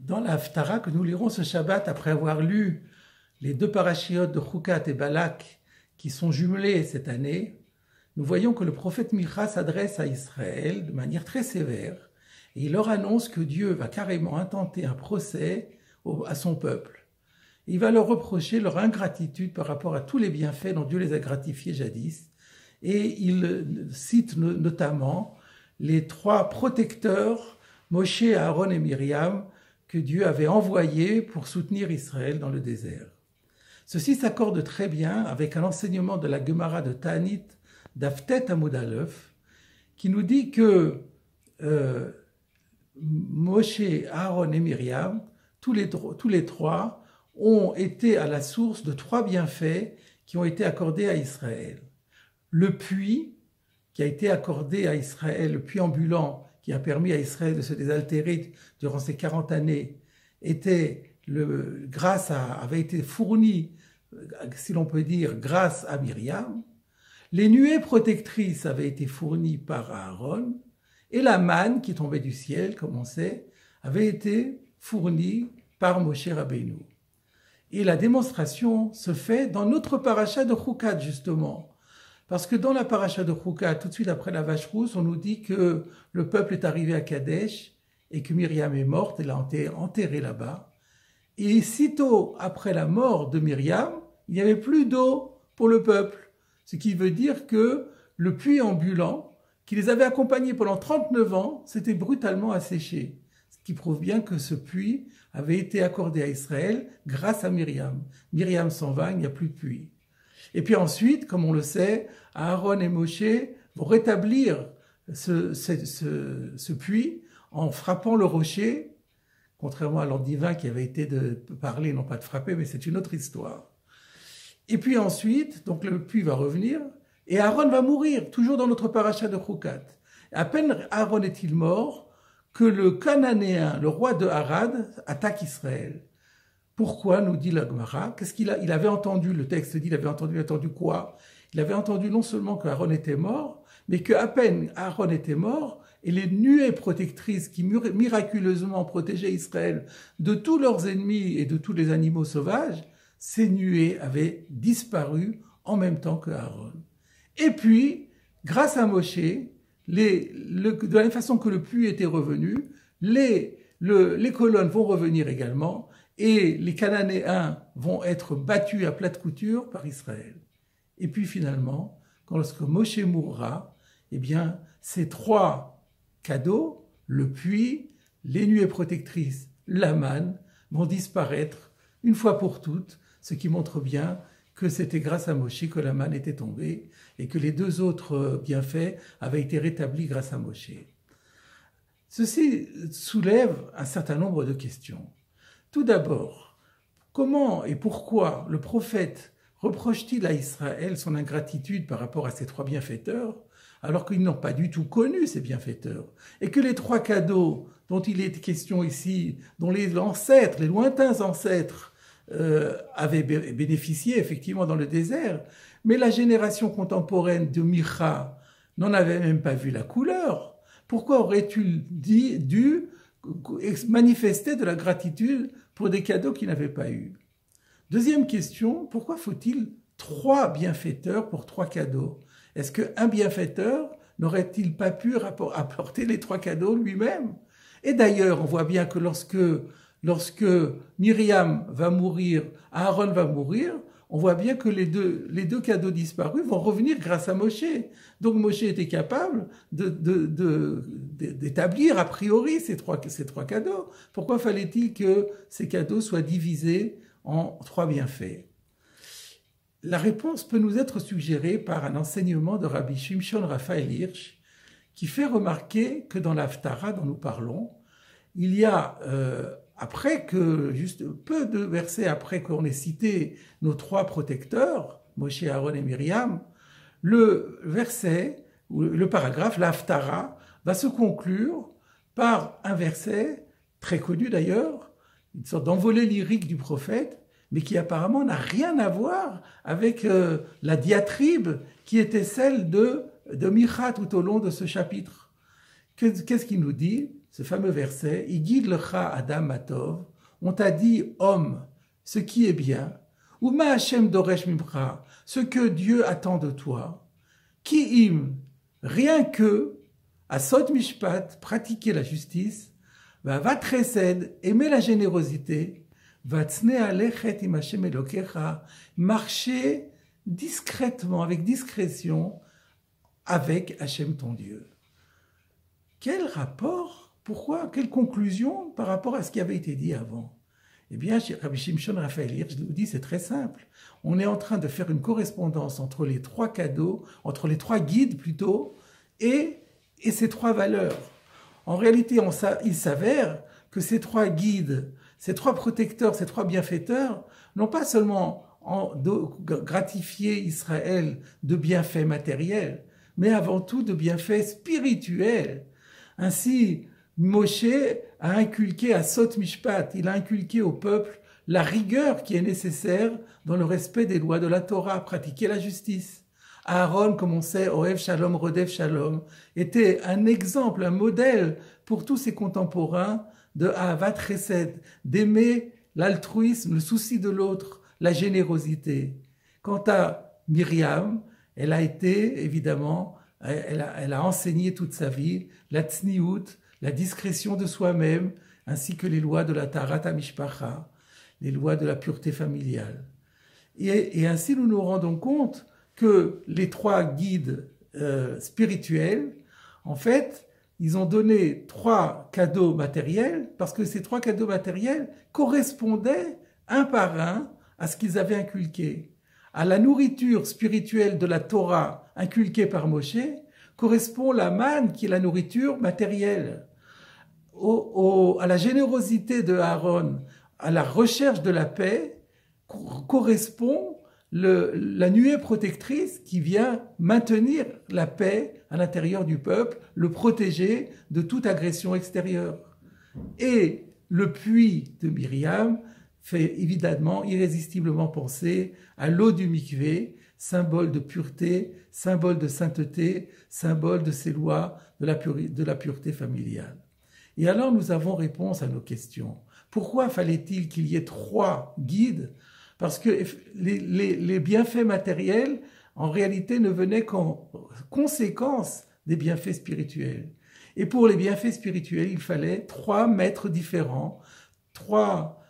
Dans la Haftara que nous lirons ce Shabbat après avoir lu les deux parachiotes de Chukat et Balak qui sont jumelés cette année, nous voyons que le prophète Micha s'adresse à Israël de manière très sévère et il leur annonce que Dieu va carrément intenter un procès à son peuple. Il va leur reprocher leur ingratitude par rapport à tous les bienfaits dont Dieu les a gratifiés jadis et il cite notamment les trois protecteurs, Moshe, Aaron et Myriam, que Dieu avait envoyés pour soutenir Israël dans le désert. Ceci s'accorde très bien avec un enseignement de la Gemara de Ta'anit, d'Aftet Amud Aleph, qui nous dit que Moshe, Aaron et Myriam, tous les trois, ont été à la source de trois bienfaits qui ont été accordés à Israël. Le puits, qui a été accordé à Israël, le puits ambulant, qui a permis à Israël de se désaltérer durant ces 40 années, avait été fourni, si l'on peut dire, grâce à Myriam. Les nuées protectrices avaient été fournies par Aaron, et la manne qui tombait du ciel, comme on sait, avait été fournie par Moshe Rabbeinu. Et la démonstration se fait dans notre paracha de Chukat, justement. Parce que dans la paracha de Chukat, tout de suite après la vache rousse, on nous dit que le peuple est arrivé à Kadesh et que Myriam est morte, elle a été enterrée là-bas. Et sitôt après la mort de Myriam, il n'y avait plus d'eau pour le peuple. Ce qui veut dire que le puits ambulant, qui les avait accompagnés pendant 39 ans, s'était brutalement asséché. Ce qui prouve bien que ce puits avait été accordé à Israël grâce à Myriam. Myriam s'en va, il n'y a plus de puits. Et puis ensuite, comme on le sait, Aaron et Moshe vont rétablir ce puits en frappant le rocher, contrairement à l'ordre divin qui avait été de parler, non pas de frapper, mais c'est une autre histoire. Et puis ensuite, donc le puits va revenir, et Aaron va mourir, toujours dans notre paracha de Chukat. À peine Aaron est-il mort, que le Cananéen, le roi de Harad, attaque Israël. Pourquoi, nous dit la Gemara? Qu'est-ce qu'il avait entendu, le texte dit, il avait entendu quoi? Il avait entendu non seulement qu'Aaron était mort, mais qu'à peine Aaron était mort, et les nuées protectrices qui miraculeusement protégeaient Israël de tous leurs ennemis et de tous les animaux sauvages, ces nuées avaient disparu en même temps que Aaron. Et puis, grâce à Moshe, de la même façon que le puits était revenu, les colonnes vont revenir également, et les Cananéens vont être battus à plate couture par Israël. Et puis finalement, lorsque Moshe mourra, eh bien, ces trois cadeaux, le puits, les nuées protectrices, la manne, vont disparaître une fois pour toutes, ce qui montre bien que c'était grâce à Moshe que la manne était tombée et que les deux autres bienfaits avaient été rétablis grâce à Moshe. Ceci soulève un certain nombre de questions. Tout d'abord, comment et pourquoi le prophète reproche-t-il à Israël son ingratitude par rapport à ces trois bienfaiteurs, alors qu'ils n'ont pas du tout connu ces bienfaiteurs, et que les trois cadeaux dont il est question ici, dont les ancêtres, les lointains ancêtres, avaient bénéficié effectivement dans le désert, mais la génération contemporaine de Micha n'en avait même pas vu la couleur. Pourquoi aurait-il dû manifester de la gratitude pour des cadeaux qu'il n'avait pas eus? Deuxième question, pourquoi faut-il trois bienfaiteurs pour trois cadeaux? Est-ce qu'un bienfaiteur n'aurait-il pas pu apporter les trois cadeaux lui-même? Et d'ailleurs, on voit bien que lorsque Myriam va mourir, Aaron va mourir, on voit bien que les deux cadeaux disparus vont revenir grâce à Moshe. Donc Moshe était capable d'établir a priori ces trois cadeaux. Pourquoi fallait-il que ces cadeaux soient divisés en trois bienfaits? La réponse peut nous être suggérée par un enseignement de Rabbi Shimshon Raphaël Hirsch qui fait remarquer que dans l'Haftara dont nous parlons, il y a, juste peu de versets après qu'on ait cité nos trois protecteurs, Moshe, Aaron et Myriam, le verset, ou le paragraphe, l'Haftara, va se conclure par un verset, très connu d'ailleurs, une sorte d'envolée lyrique du prophète, mais qui apparemment n'a rien à voir avec la diatribe qui était celle de Micha tout au long de ce chapitre. Qu'est-ce qu'il nous dit? ce fameux verset, Igid lecha Adam Matov, on t'a dit homme, ce qui est bien, ou ma Hashem doresh mimcha, ce que Dieu attend de toi, ki im, rien que, à Sot Mishpat, pratiquer la justice, va vatresed, aimer la générosité, va tsne alechet im Hashem elokecha, marcher discrètement, avec discrétion, avec Hashem ton Dieu. Quel rapport, pourquoi, quelle conclusion par rapport à ce qui avait été dit avant? Eh bien, chez Rabbi Shimshon Raphaël Hirsch, je vous dis, c'est très simple. On est en train de faire une correspondance entre les trois cadeaux, entre les trois guides plutôt, et ces trois valeurs. En réalité, il s'avère que ces trois guides, ces trois protecteurs, ces trois bienfaiteurs, n'ont pas seulement gratifié Israël de bienfaits matériels, mais avant tout de bienfaits spirituels. Ainsi, Moshe a inculqué à Sot Mishpat, il a inculqué au peuple la rigueur qui est nécessaire dans le respect des lois de la Torah, pratiquer la justice. Aaron, comme on sait, Ohev Shalom, Rodef Shalom, était un exemple, un modèle pour tous ses contemporains de Ahavat Chesed, d'aimer l'altruisme, le souci de l'autre, la générosité. Quant à Myriam, elle a été, évidemment, elle a enseigné toute sa vie la tzniout, la discrétion de soi-même, ainsi que les lois de la Taharat HaMishpacha, les lois de la pureté familiale. Et ainsi, nous nous rendons compte que les trois guides spirituels, en fait, ils ont donné trois cadeaux matériels, parce que ces trois cadeaux matériels correspondaient un par un à ce qu'ils avaient inculqué. À la nourriture spirituelle de la Torah inculquée par Moshe, correspond la manne qui est la nourriture matérielle. À la générosité de Aaron, à la recherche de la paix, correspond la nuée protectrice qui vient maintenir la paix à l'intérieur du peuple, le protéger de toute agression extérieure. Et le puits de Myriam fait évidemment, irrésistiblement penser à l'eau du mikvé, symbole de pureté, symbole de sainteté, symbole de ces lois de la pureté familiale. Et alors nous avons réponse à nos questions. Pourquoi fallait-il qu'il y ait trois guides? Parce que les bienfaits matériels, en réalité, ne venaient qu'en conséquence des bienfaits spirituels. Et pour les bienfaits spirituels, il fallait trois maîtres différents, trois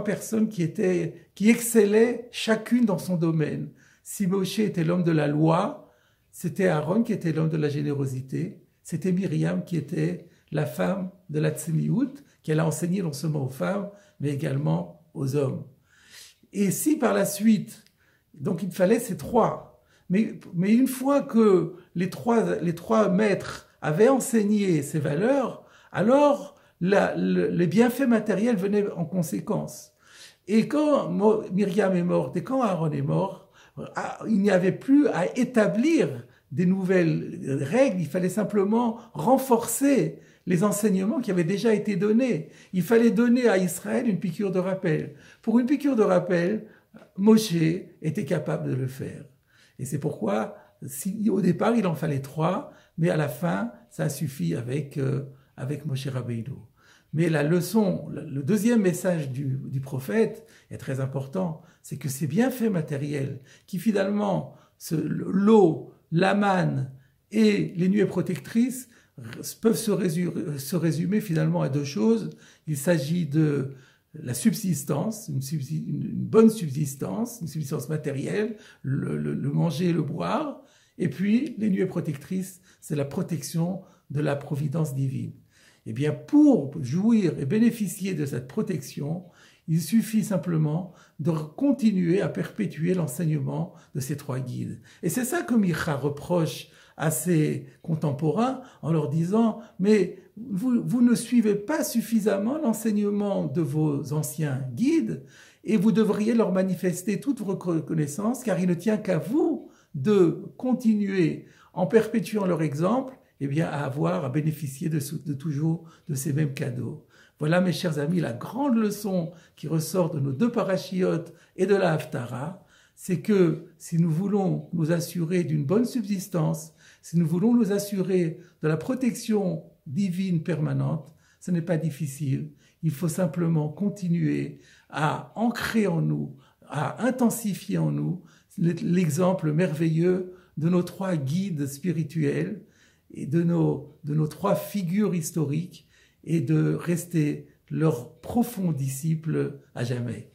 personnes qui excellaient chacune dans son domaine. Si Moshe était l'homme de la loi, c'était Aaron qui était l'homme de la générosité, c'était Myriam qui était la femme de la tzniout, qu'elle a enseigné non seulement aux femmes, mais également aux hommes. Et si par la suite, donc il fallait ces trois, mais une fois que les trois maîtres avaient enseigné ces valeurs, alors les bienfaits matériels venaient en conséquence. Et quand Myriam est morte et quand Aaron est mort, il n'y avait plus à établir des nouvelles règles, il fallait simplement renforcer les enseignements qui avaient déjà été donnés. Il fallait donner à Israël une piqûre de rappel. Pour une piqûre de rappel, Moshe était capable de le faire. Et c'est pourquoi, au départ, il en fallait trois, mais à la fin, ça suffit avec Moshe Rabbeinu. Mais la leçon, le deuxième message du prophète est très important, c'est que ces bienfaits matériels qui finalement, l'eau, la manne et les nuées protectrices peuvent se résumer finalement à deux choses. Il s'agit de la subsistance, une bonne subsistance, une subsistance matérielle, le manger et le boire, et puis les nuées protectrices, c'est la protection de la providence divine. Eh bien, pour jouir et bénéficier de cette protection, il suffit simplement de continuer à perpétuer l'enseignement de ces trois guides. Et c'est ça que Micha reproche à ses contemporains en leur disant « Mais vous ne suivez pas suffisamment l'enseignement de vos anciens guides et vous devriez leur manifester toute votre reconnaissance car il ne tient qu'à vous de continuer en perpétuant leur exemple eh bien, à bénéficier de toujours de ces mêmes cadeaux. » Voilà, mes chers amis, la grande leçon qui ressort de nos deux parachiotes et de la Haftara, c'est que si nous voulons nous assurer d'une bonne subsistance, si nous voulons nous assurer de la protection divine permanente, ce n'est pas difficile. Il faut simplement continuer à ancrer en nous, à intensifier en nous l'exemple merveilleux de nos 3 guides spirituels et de nos 3 figures historiques et de rester leurs profonds disciples à jamais.